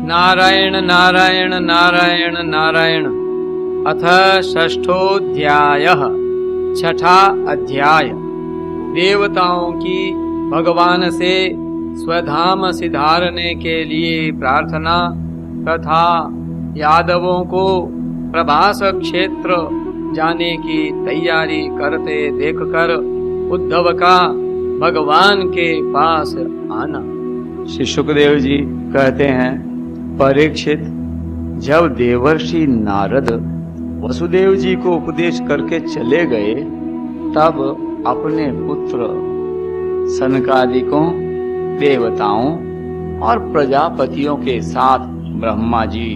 नारायण नारायण नारायण नारायण। अथ षष्ठोऽध्यायः। छठा अध्याय। देवताओं की भगवान से स्वधाम सिधारने के लिए प्रार्थना तथा यादवों को प्रभास क्षेत्र जाने की तैयारी करते देखकर उद्धव का भगवान के पास आना। श्री सुखदेव जी कहते हैं, परीक्षित, जब देवर्षि नारद वसुदेव जी को उपदेश करके चले गए तब अपने पुत्र सनकादिकों, देवताओं और प्रजापतियों के साथ ब्रह्मा जी,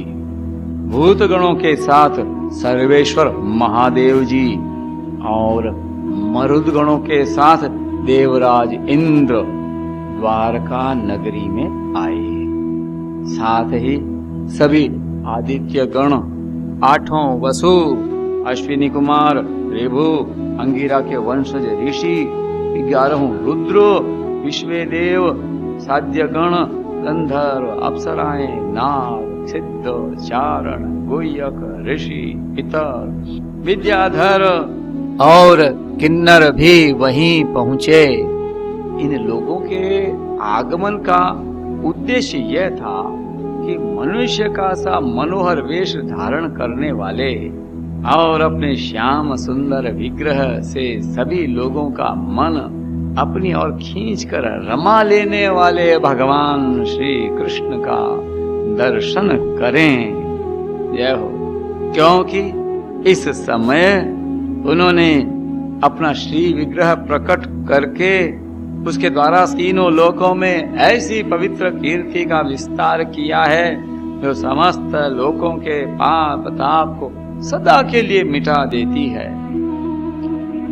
भूतगणों के साथ सर्वेश्वर महादेव जी और मरुदगणों के साथ देवराज इंद्र द्वारका नगरी में आए। साथ ही सभी आदित्य गण, आठों वसु, अश्विनी कुमार, ऋभु, अंगिरा के वंशज ऋषि, 11 रुद्र, विश्वेदेव, साध्य गण, गंधर्व, अप्सराएं, नाग, सिद्ध, चारण, गुह्यक, ऋषि, पितर, विद्याधर और किन्नर भी वहीं पहुंचे। इन लोगों के आगमन का उद्देश्य यह था कि मनुष्य का सा मनोहर वेश धारण करने वाले और अपने श्याम सुंदर विग्रह से सभी लोगों का मन अपनी ओर खींचकर रमा लेने वाले भगवान श्री कृष्ण का दर्शन करें। जय हो। क्योंकि इस समय उन्होंने अपना श्री विग्रह प्रकट करके उसके द्वारा तीनों लोकों में ऐसी पवित्र कीर्ति का विस्तार किया है जो समस्त लोकों के पाप ताप को सदा के लिए मिटा देती है।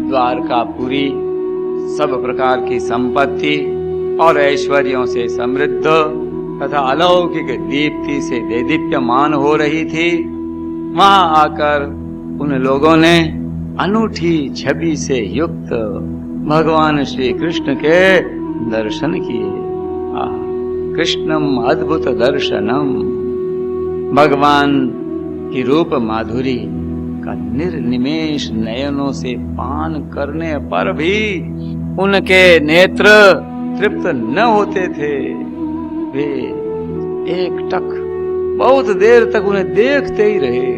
द्वारकापुरी सब प्रकार की संपत्ति और ऐश्वर्यों से समृद्ध तथा अलौकिक दीप्ति से देदीप्यमान हो रही थी। वहां आकर उन लोगों ने अनूठी छवि से युक्त भगवान श्री कृष्ण के दर्शन किए। कृष्णम अद्भुत दर्शनम। भगवान की रूप माधुरी का निर्निमेष नयनों से पान करने पर भी उनके नेत्र तृप्त न होते थे। वे एकटक बहुत देर तक उन्हें देखते ही रहे।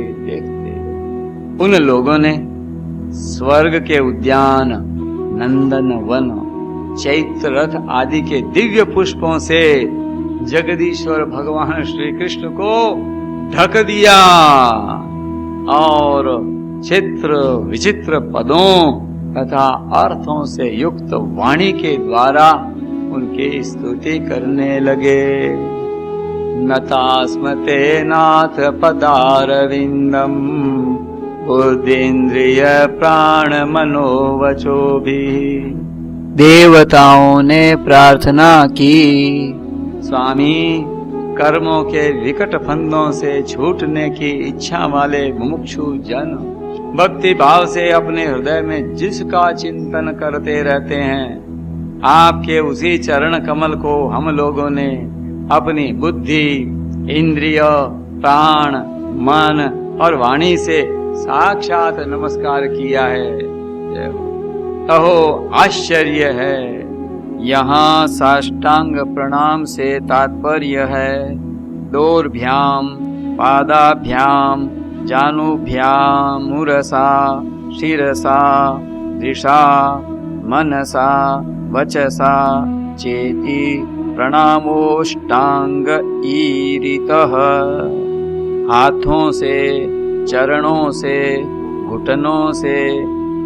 उन लोगों ने स्वर्ग के उद्यान, नंदन वन, चैत्र रथ आदि के दिव्य पुष्पों से जगदीश्वर भगवान श्री कृष्ण को ढक दिया और चित्र विचित्र पदों तथा अर्थों से युक्त वाणी के द्वारा उनकी स्तुति करने लगे। नतास्मते नाथ पदारविंदम बुद्धीन्द्रिय प्राण मनोवचो भी। देवताओं ने प्रार्थना की, स्वामी, कर्मों के विकट फंदों से छूटने की इच्छा वाले मुमुक्षु जन भक्ति भाव से अपने हृदय में जिसका चिंतन करते रहते हैं, आपके उसी चरण कमल को हम लोगों ने अपनी बुद्धि, इंद्रिय, प्राण, मन और वाणी से साक्षात नमस्कार किया है। कहो, आश्चर्य है। यहाँ साष्टांग प्रणाम से तात्पर्य है दोर्भ्याम, पादाभ्याम, जानुभ्याम, मुरसा, शिरसा, दृशा, मनसा, वचसा चेति प्रणामोष्टांग ईरितः। हाथों से, चरणों से, घुटनों से,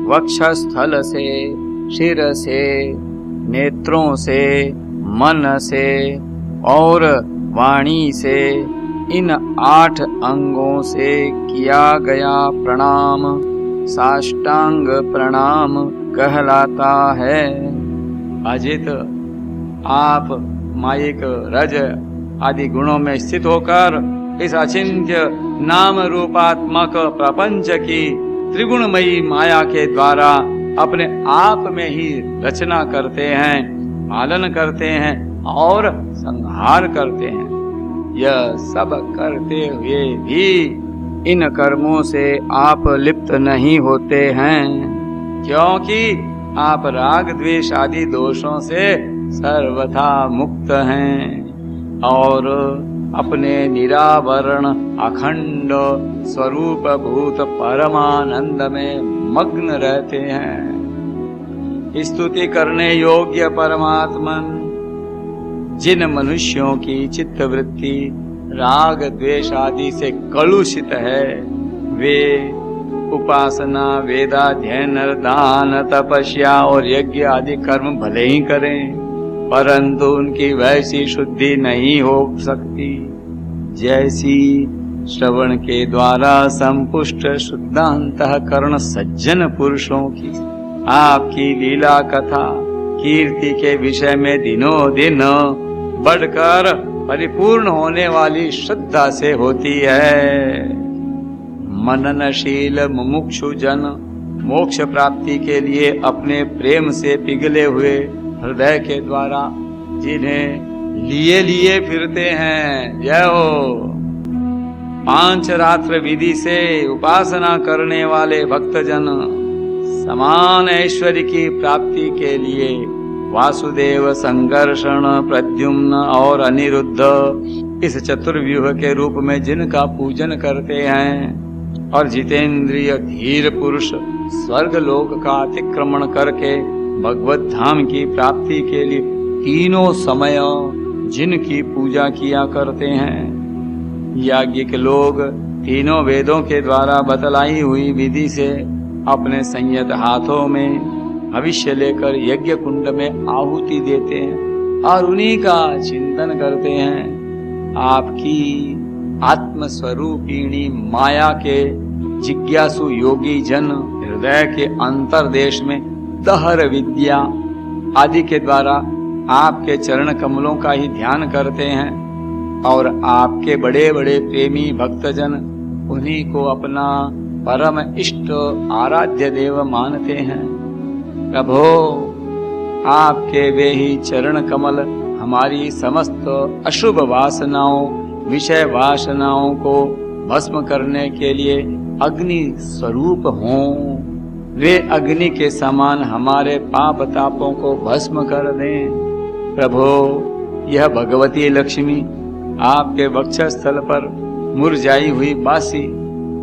वक्षस्थल से, शिर से, नेत्रों से, मन से और वाणी से, इन 8 अंगों से किया गया प्रणाम साष्टांग प्रणाम कहलाता है। अजित, आप मायिक, रज आदि गुणों में स्थित होकर इस अचिंत्य नाम रूपात्मक प्रपंच की त्रिगुणमयी माया के द्वारा अपने आप में ही रचना करते हैं, पालन करते हैं और संहार करते हैं। यह सब करते हुए भी इन कर्मों से आप लिप्त नहीं होते हैं, क्योंकि आप राग द्वेष आदि दोषों से सर्वथा मुक्त हैं और अपने निरावरण अखंड स्वरूप भूत परमानंद में मग्न रहते हैं। स्तुति करने योग्य परमात्मन, जिन मनुष्यों की चित्तवृत्ति राग द्वेष आदि से कलुषित है, वे उपासना, वेदाध्ययन, दान, तपस्या और यज्ञ आदि कर्म भले ही करें, परंतु उनकी वैसी शुद्धि नहीं हो सकती जैसी श्रवण के द्वारा संपुष्ट शुद्धांतःकरण सज्जन पुरुषों की आपकी लीला कथा कीर्ति के विषय में दिनों दिन बढ़कर परिपूर्ण होने वाली श्रद्धा से होती है। मननशील मुमुक्षु जन मोक्ष प्राप्ति के लिए अपने प्रेम से पिघले हुए हृदय के द्वारा जिन्हें लिए लिए फिरते हैं, जय हो। 5 रात्र विधि से उपासना करने वाले भक्तजन समान ऐश्वर्य की प्राप्ति के लिए वासुदेव, संघर्षण, प्रद्युम्न और अनिरुद्ध इस चतुर्व्यूह के रूप में जिनका पूजन करते हैं और जितेंद्रिय धीर पुरुष स्वर्ग लोक का अतिक्रमण करके भगवत धाम की प्राप्ति के लिए तीनों समय जिनकी पूजा किया करते हैं, याज्ञिक लोग तीनों वेदों के द्वारा बतलाई हुई विधि से अपने संयत हाथों में भविष्य लेकर यज्ञ कुंड में आहुति देते हैं और उन्हीं का चिंतन करते हैं। आपकी आत्मस्वरूपिणी माया के जिज्ञासु योगी जन हृदय के अंतर्देश में दहर विद्या आदि के द्वारा आपके चरण कमलों का ही ध्यान करते हैं और आपके बड़े बड़े प्रेमी भक्तजन उन्हीं को अपना परम इष्ट आराध्य देव मानते हैं। प्रभो, आपके वे ही चरण कमल हमारी समस्त अशुभ वासनाओं, विषय वासनाओं को भस्म करने के लिए अग्नि स्वरूप हों। वे अग्नि के समान हमारे पाप तापों को भस्म कर दें। प्रभो, यह भगवती लक्ष्मी आपके वक्षस्थल पर मुरझाई हुई बासी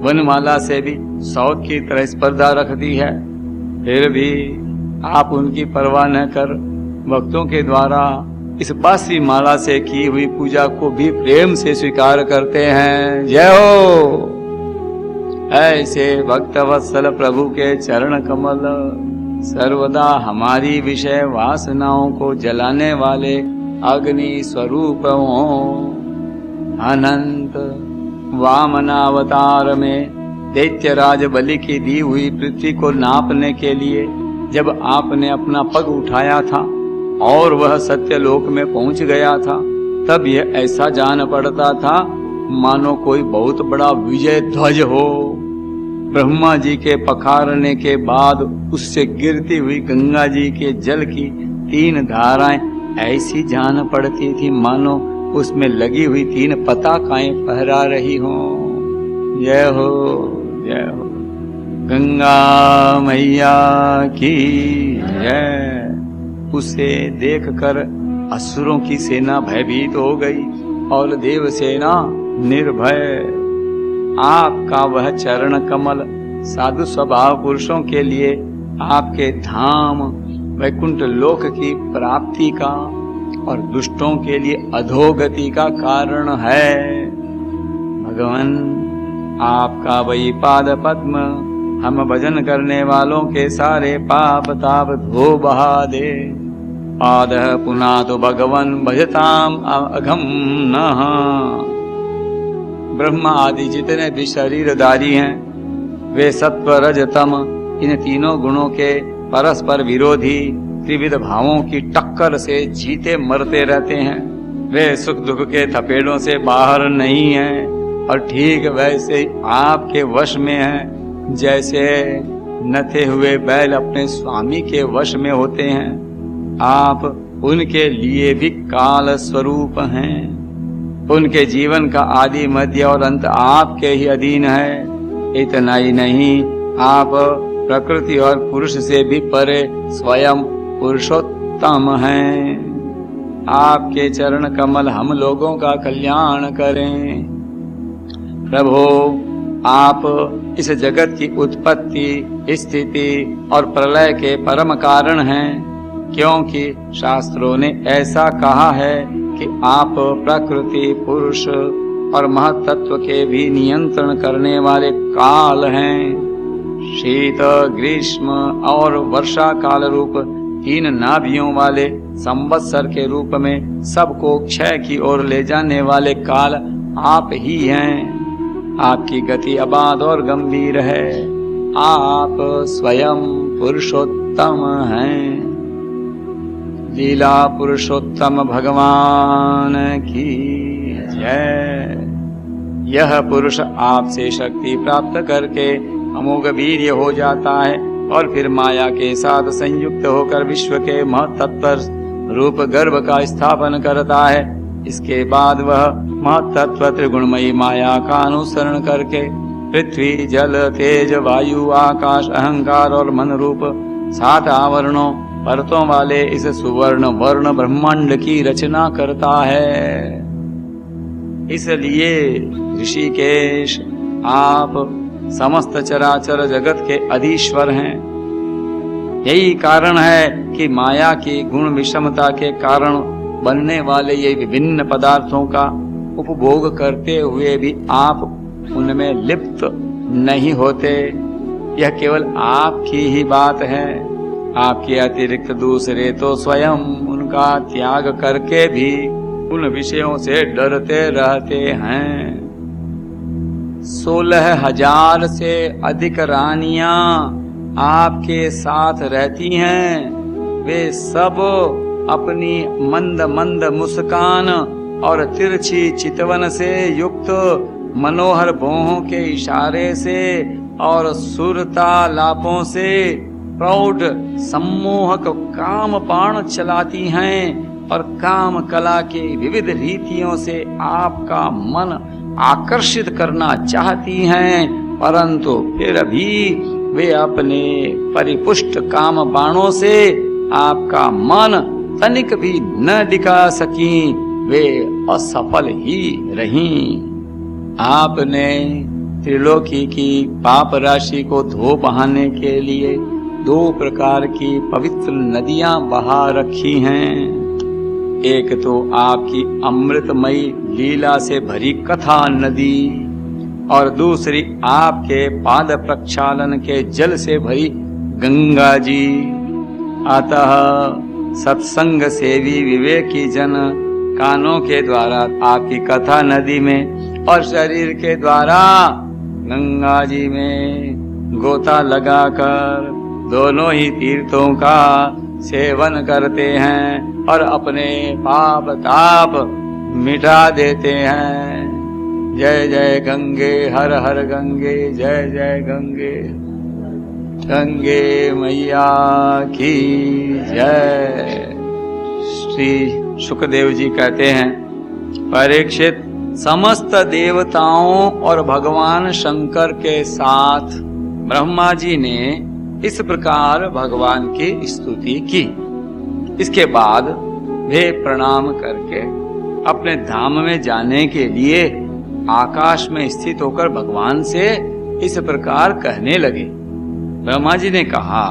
वनमाला से भी सौत की तरह स्पर्धा रखती है, फिर भी आप उनकी परवाह न कर भक्तों के द्वारा इस बासी माला से की हुई पूजा को भी प्रेम से स्वीकार करते हैं। जय हो। ऐसे भक्तवत्सल प्रभु के चरण कमल सर्वदा हमारी विषय वासनाओं को जलाने वाले अग्नि स्वरूप हों। अनंत वामनावतार में दैत्यराज बलि की दी हुई पृथ्वी को नापने के लिए जब आपने अपना पग उठाया था और वह सत्यलोक में पहुंच गया था, तब यह ऐसा जान पड़ता था मानो कोई बहुत बड़ा विजय ध्वज हो। ब्रह्मा जी के पखारने के बाद उससे गिरती हुई गंगा जी के जल की 3 धाराएं ऐसी जान पड़ती थी मानो उसमें लगी हुई 3 पताकाएं फहरा रही हों। जय हो, जय हो। गंगा मैया की जय। उसे देखकर असुरों की सेना भयभीत हो गई और देव सेना निर्भय। आपका वह चरण कमल साधु स्वभाव पुरुषों के लिए आपके धाम वैकुंठ लोक की प्राप्ति का और दुष्टों के लिए अधोगति का कारण है। भगवान, आपका वही पाद पद्म हम भजन करने वालों के सारे पाप ताप धो बहा दे। पाद पुनः तो भगवन भजताम अघम नः। ब्रह्मा आदि जितने भी शरीरधारी हैं वे सत्व रज तम इन तीनों गुणों के परस्पर विरोधी त्रिविध भावों की टक्कर से जीते मरते रहते हैं। वे सुख दुख के थपेड़ों से बाहर नहीं हैं और ठीक वैसे आपके वश में हैं जैसे नथे हुए बैल अपने स्वामी के वश में होते हैं। आप उनके लिए भी काल स्वरूप हैं। उनके जीवन का आदि मध्य और अंत आपके ही अधीन है। इतना ही नहीं, आप प्रकृति और पुरुष से भी परे स्वयं पुरुषोत्तम हैं। आपके चरण कमल हम लोगों का कल्याण करें। प्रभु, आप इस जगत की उत्पत्ति, स्थिति और प्रलय के परम कारण हैं, क्योंकि शास्त्रों ने ऐसा कहा है कि आप प्रकृति, पुरुष और महत्त्व के भी नियंत्रण करने वाले काल हैं। शीत, ग्रीष्म और वर्षा काल रूप 3 नाभियों वाले संवत्सर के रूप में सबको क्षय की ओर ले जाने वाले काल आप ही हैं। आपकी गति अबाध और गंभीर है। आप स्वयं पुरुषोत्तम हैं। लीला पुरुषोत्तम भगवान की जय। यह पुरुष आपसे शक्ति प्राप्त करके अमोघ वीर्य हो जाता है और फिर माया के साथ संयुक्त होकर विश्व के महत्तत्व रूप गर्भ का स्थापन करता है। इसके बाद वह महत्तत्व त्रिगुणमयी माया का अनुसरण करके पृथ्वी, जल, तेज, वायु, आकाश, अहंकार और मन रूप 7 आवरणों परतों वाले इस सुवर्ण वर्ण ब्रह्मांड की रचना करता है। इसलिए ऋषिकेश, आप समस्त चराचर जगत के अधीश्वर हैं। यही कारण है कि माया की गुण विषमता के कारण बनने वाले ये विभिन्न पदार्थों का उपभोग करते हुए भी आप उनमें लिप्त नहीं होते। यह केवल आपकी ही बात है। आपके अतिरिक्त दूसरे तो स्वयं उनका त्याग करके भी उन विषयों से डरते रहते हैं। 16,000 से अधिक रानियां आपके साथ रहती हैं। वे सब अपनी मंद मंद मुस्कान और तिरछी चितवन से युक्त मनोहर भौहों के इशारे से और सुरतालापों से प्रौढ़ सम्मोहक काम बाण चलाती हैं और काम कला की विविध रीतियों से आपका मन आकर्षित करना चाहती हैं, परंतु फिर भी वे अपने परिपुष्ट काम बाणों से आपका मन तनिक भी न दिखा सकी। वे असफल ही रहीं। आपने त्रिलोकी की पाप राशि को धो बहाने के लिए 2 प्रकार की पवित्र नदियां बहा रखी हैं। एक तो आपकी अमृतमयी लीला से भरी कथा नदी और दूसरी आपके पाद प्रक्षालन के जल से भरी गंगा जी। अतः सत्संग सेवी विवेकी जन कानों के द्वारा आपकी कथा नदी में और शरीर के द्वारा गंगा जी में गोता लगाकर दोनों ही तीर्थों का सेवन करते हैं और अपने पाप ताप मिटा देते हैं। जय जय गंगे, हर हर गंगे, जय जय गंगे, गंगे मैया की जय। श्री शुकदेव जी कहते हैं, परीक्षित, समस्त देवताओं और भगवान शंकर के साथ ब्रह्मा जी ने इस प्रकार भगवान की स्तुति की। इसके बाद वे प्रणाम करके अपने धाम में जाने के लिए आकाश में स्थित होकर भगवान से इस प्रकार कहने लगे। ब्रह्मा जी ने कहा,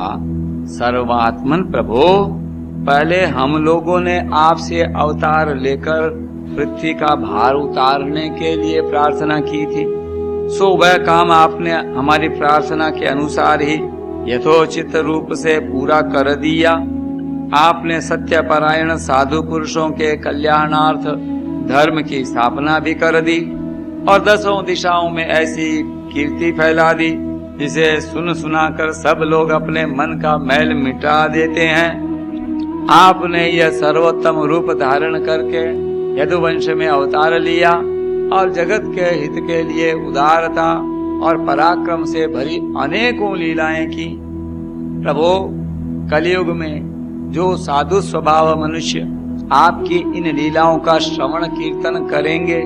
सर्वात्मन प्रभो, पहले हम लोगों ने आपसे अवतार लेकर पृथ्वी का भार उतारने के लिए प्रार्थना की थी। सो वह काम आपने हमारी प्रार्थना के अनुसार ही यथोचित रूप से पूरा कर दिया। आपने सत्यपरायण साधु पुरुषों के कल्याणार्थ धर्म की स्थापना भी कर दी और 10 दिशाओं में ऐसी कीर्ति फैला दी जिसे सुन सुनाकर सब लोग अपने मन का मैल मिटा देते हैं। आपने यह सर्वोत्तम रूप धारण करके यदुवंश में अवतार लिया और जगत के हित के लिए उदारता और पराक्रम से भरी अनेकों लीलाएं की। प्रभु, कलयुग में जो साधु स्वभाव मनुष्य आपकी इन लीलाओं का श्रवण कीर्तन करेंगे,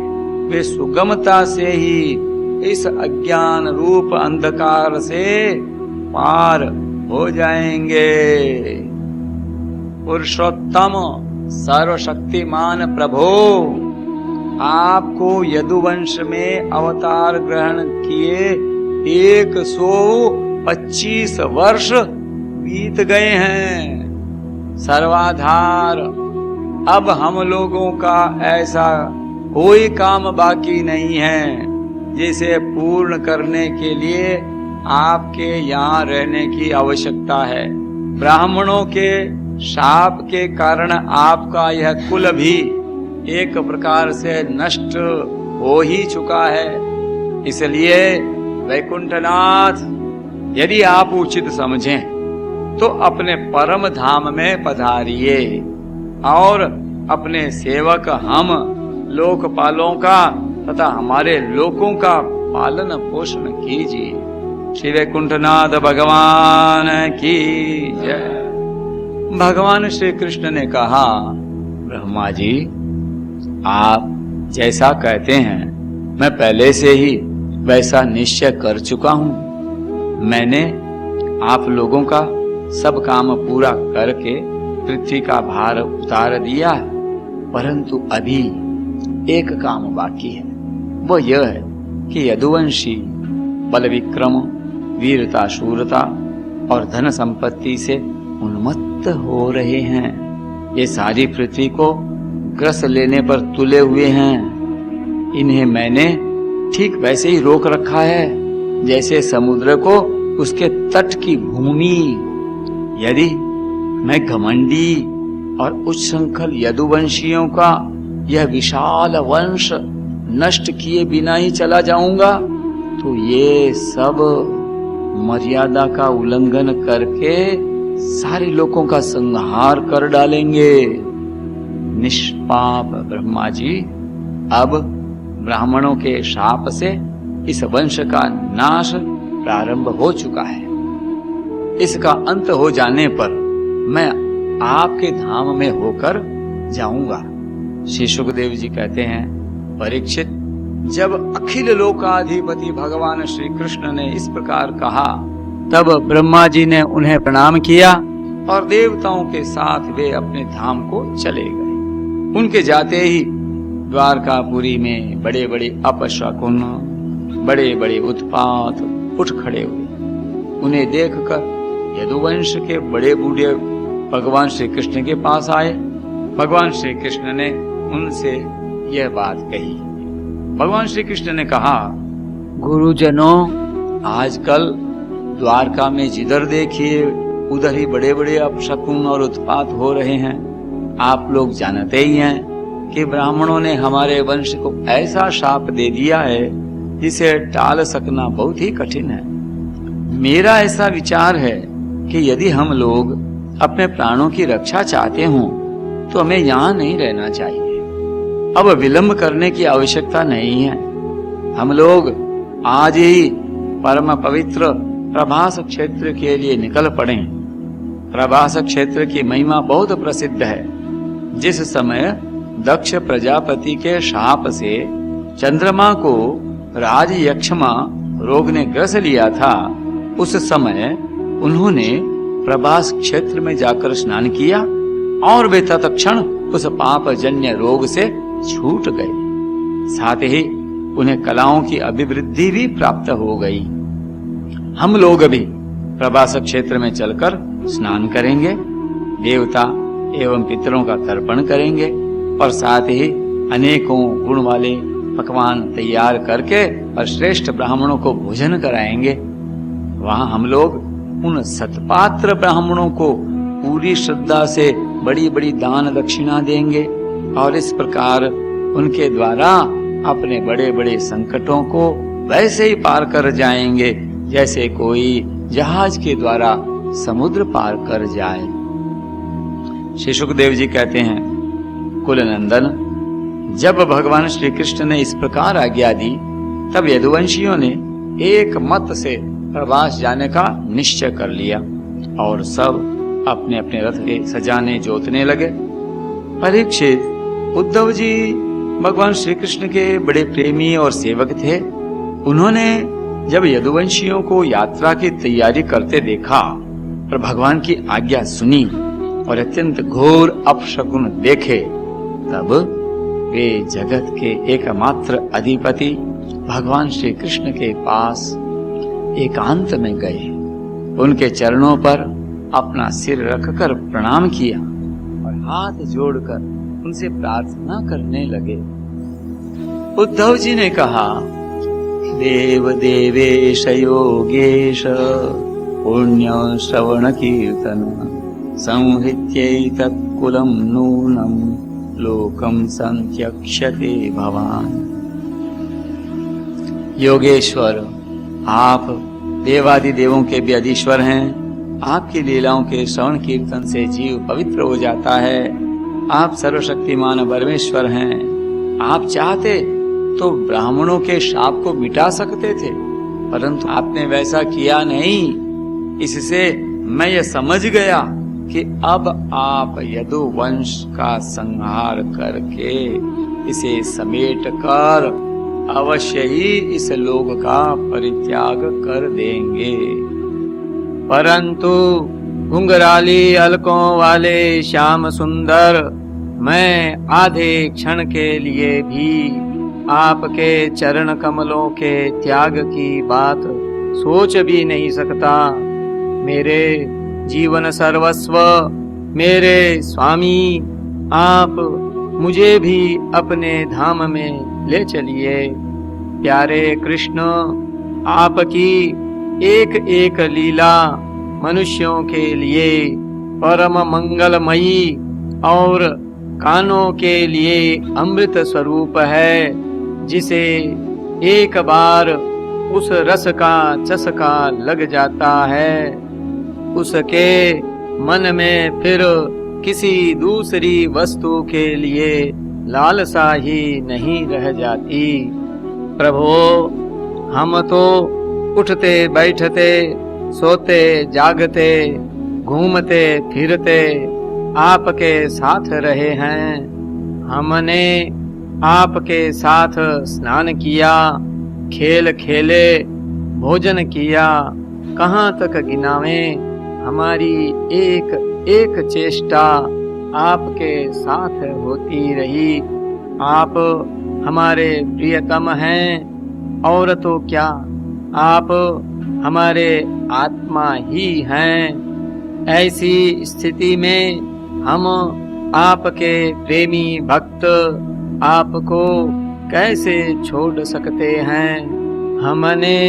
वे सुगमता से ही इस अज्ञान रूप अंधकार से पार हो जाएंगे। पुरुषोत्तम सर्वशक्तिमान प्रभो, आपको यदुवंश में अवतार ग्रहण किए 125 वर्ष बीत गए हैं। सर्वाधार, अब हम लोगों का ऐसा कोई काम बाकी नहीं है जिसे पूर्ण करने के लिए आपके यहाँ रहने की आवश्यकता है। ब्राह्मणों के शाप के कारण आपका यह कुल भी एक प्रकार से नष्ट हो ही चुका है। इसलिए वैकुंठनाथ, यदि आप उचित समझें तो अपने परम धाम में पधारिए और अपने सेवक हम लोकपालों का तथा हमारे लोकों का पालन पोषण कीजिए। श्री वैकुंठनाथ भगवान की जय। भगवान श्री कृष्ण ने कहा, ब्रह्मा जी, आप जैसा कहते हैं मैं पहले से ही वैसा निश्चय कर चुका हूँ। मैंने आप लोगों का सब काम पूरा करके पृथ्वी का भार उतार दिया, परंतु अभी एक काम बाकी है। वो यह है कि यदुवंशी बल विक्रम, वीरता, शूरता और धन संपत्ति से उन्मत्त हो रहे हैं। ये सारी पृथ्वी को ग्रस लेने पर तुले हुए हैं। इन्हें मैंने ठीक वैसे ही रोक रखा है जैसे समुद्र को उसके तट की भूमि। यदि मैं घमंडी और उच्छृंखल यदुवंशियों का यह विशाल वंश नष्ट किए बिना ही चला जाऊंगा तो ये सब मर्यादा का उल्लंघन करके सारे लोगों का संहार कर डालेंगे। निष्पाप ब्रह्मा जी, अब ब्राह्मणों के शाप से इस वंश का नाश प्रारंभ हो चुका है। इसका अंत हो जाने पर मैं आपके धाम में होकर जाऊंगा। श्री सुखदेव जी कहते हैं, परीक्षित, जब अखिल लोकाधिपति भगवान श्री कृष्ण ने इस प्रकार कहा, तब ब्रह्मा जी ने उन्हें प्रणाम किया और देवताओं के साथ वे अपने धाम को चले गए। उनके जाते ही द्वारकापुरी में बड़े बड़े अपशकुन, बड़े बड़े उत्पात उठ खड़े हुए। उन्हें देखकर यदुवंश के बड़े बूढ़े भगवान श्री कृष्ण के पास आए। भगवान श्री कृष्ण ने उनसे यह बात कही। भगवान श्री कृष्ण ने कहा, गुरुजनों, आजकल द्वारका में जिधर देखिए उधर ही बड़े बड़े अपशकुन और उत्पात हो रहे हैं। आप लोग जानते ही हैं कि ब्राह्मणों ने हमारे वंश को ऐसा शाप दे दिया है जिसे टाल सकना बहुत ही कठिन है। मेरा ऐसा विचार है कि यदि हम लोग अपने प्राणों की रक्षा चाहते हों तो हमें यहाँ नहीं रहना चाहिए। अब विलंब करने की आवश्यकता नहीं है। हम लोग आज ही परम पवित्र प्रभास क्षेत्र के लिए निकल पड़ें। प्रभास क्षेत्र की महिमा बहुत प्रसिद्ध है। जिस समय दक्ष प्रजापति के शाप से चंद्रमा को राजयक्षमा रोग ने ग्रस लिया था, उस समय उन्होंने प्रभास क्षेत्र में जाकर स्नान किया और वे तत्क्षण उस पापजन्य रोग से छूट गए। साथ ही उन्हें कलाओं की अभिवृद्धि भी प्राप्त हो गई। हम लोग भी प्रभास क्षेत्र में चलकर स्नान करेंगे, देवता एवं पितरों का तर्पण करेंगे और साथ ही अनेकों गुण वाले पकवान तैयार करके और श्रेष्ठ ब्राह्मणों को भोजन कराएंगे। वहां हम लोग उन सतपात्र ब्राह्मणों को पूरी श्रद्धा से बड़ी बड़ी दान दक्षिणा देंगे और इस प्रकार उनके द्वारा अपने बड़े बड़े संकटों को वैसे ही पार कर जाएंगे जैसे कोई जहाज के द्वारा समुद्र पार कर जाए। श्री सुखदेव जी कहते हैं, कुलनंदन, जब भगवान श्री कृष्ण ने इस प्रकार आज्ञा दी तब यदुवंशियों ने एक मत से प्रवास जाने का निश्चय कर लिया और सब अपने अपने रथ के सजाने जोतने लगे। परीक्षित, उद्धव जी भगवान श्री कृष्ण के बड़े प्रेमी और सेवक थे। उन्होंने जब यदुवंशियों को यात्रा की तैयारी करते देखा और भगवान की आज्ञा सुनी और अत्यंत घोर अपशकुन देखे, तब वे जगत के एकमात्र अधिपति भगवान श्री कृष्ण के पास एकांत में गए। उनके चरणों पर अपना सिर रखकर प्रणाम किया और हाथ जोड़कर उनसे प्रार्थना करने लगे। उद्धव जी ने कहा, देव देवेश योगेश पुण्य श्रवण कीर्तन संहृत्यैतत् कुलं नूनं लोकं संत्यक्ष्यते भवान। योगेश्वर, आप देवादि देवों के भी अधीश्वर हैं। आपकी लीलाओं के श्रवण कीर्तन से जीव पवित्र हो जाता है। आप सर्वशक्तिमान परमेश्वर हैं। आप चाहते तो ब्राह्मणों के शाप को मिटा सकते थे, परंतु आपने वैसा किया नहीं। इससे मैं ये समझ गया कि अब आप यदुवंश का संहार करके इसे समेट कर अवश्य ही इस लोक का परित्याग कर देंगे। परंतु घुंघराली अलकों वाले श्याम सुंदर, मैं आधे क्षण के लिए भी आपके चरण कमलों के त्याग की बात सोच भी नहीं सकता। मेरे जीवन सर्वस्व, मेरे स्वामी, आप मुझे भी अपने धाम में ले चलिए। प्यारे कृष्ण, आपकी एक एक लीला मनुष्यों के लिए परम मंगलमयी और कानों के लिए अमृत स्वरूप है, जिसे एक बार उस रस का चस्का लग जाता है, उसके मन में फिर किसी दूसरी वस्तु के लिए लालसा ही नहीं रह जाती। प्रभो, हम तो उठते बैठते, सोते जागते, घूमते फिरते आपके साथ रहे हैं। हमने आपके साथ स्नान किया, खेल खेले, भोजन किया, कहाँ तक गिनावें। हमारी एक एक चेष्टा आपके साथ होती रही। आप हमारे प्रियतम हैं, और तो क्या, आप हमारे आत्मा ही हैं। ऐसी स्थिति में हम आपके प्रेमी भक्त आपको कैसे छोड़ सकते हैं। हमने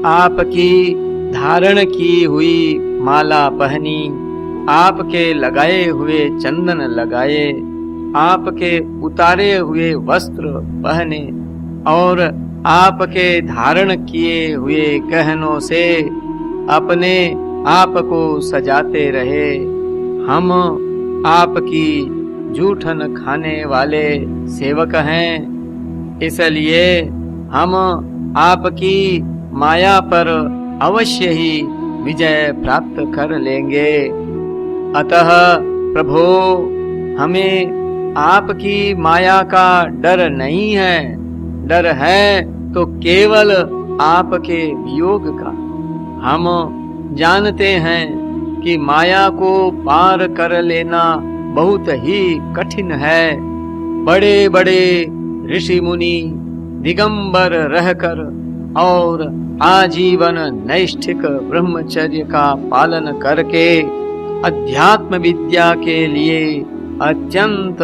आपकी धारण की हुई माला पहनी, आपके लगाए हुए चंदन लगाए, आपके उतारे हुए वस्त्र पहने और आपके धारण किए हुए गहनों से अपने आप को सजाते रहे। हम आपकी जूठन खाने वाले सेवक हैं, इसलिए हम आपकी माया पर अवश्य ही विजय प्राप्त कर लेंगे। अतः प्रभो, हमें आपकी माया का डर नहीं है। डर है तो केवल आपके वियोग का। हम जानते हैं कि माया को पार कर लेना बहुत ही कठिन है। बड़े बड़े ऋषि मुनि दिगंबर रहकर और आजीवन नैष्ठिक ब्रह्मचर्य का पालन करके अध्यात्म विद्या के लिए अत्यंत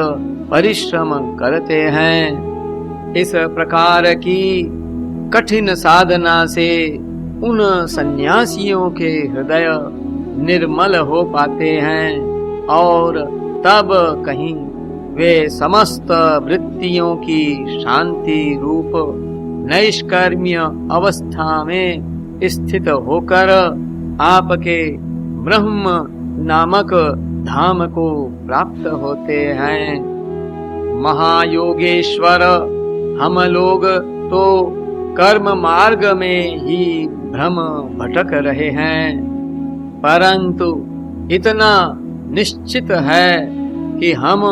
परिश्रम करते हैं। इस प्रकार की कठिन साधना से उन सन्यासियों के हृदय निर्मल हो पाते हैं और तब कहीं वे समस्त वृत्तियों की शांति रूप नैष्कर्म्य अवस्था में स्थित होकर आपके ब्रह्म नामक धाम को प्राप्त होते हैं। महायोगेश्वर, हम लोग तो कर्म मार्ग में ही भ्रम भटक रहे हैं, परंतु इतना निश्चित है कि हम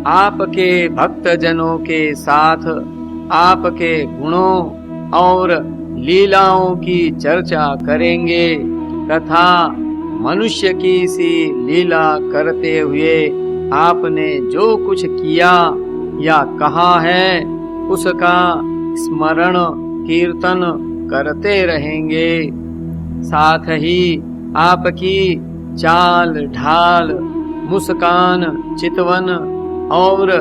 आपके भक्तजनों के साथ आपके गुणों और लीलाओं की चर्चा करेंगे तथा मनुष्य की सी लीला करते हुए आपने जो कुछ किया या कहा है उसका स्मरण कीर्तन करते रहेंगे। साथ ही आपकी चाल ढाल, मुस्कान, चितवन और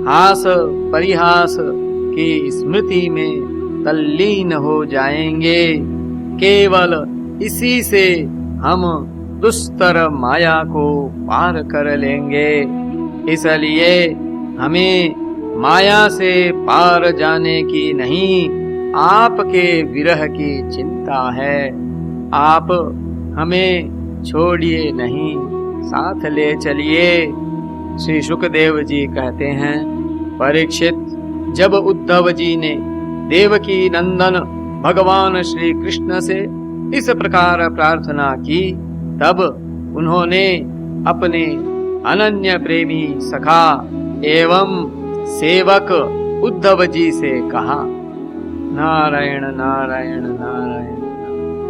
हास परिहास की स्मृति में तल्लीन हो जाएंगे। केवल इसी से हम दुस्तर माया को पार कर लेंगे। इसलिए हमें माया से पार जाने की नहीं, आपके विरह की चिंता है। आप हमें छोड़िए नहीं, साथ ले चलिए। श्री शुकदेव जी कहते हैं, परीक्षित, जब उद्धव जी ने देवकी नंदन भगवान श्री कृष्ण से इस प्रकार प्रार्थना की, तब उन्होंने अपने अनन्य प्रेमी सखा एवं सेवक उद्धव जी से कहा, नारायण नारायण नारायण।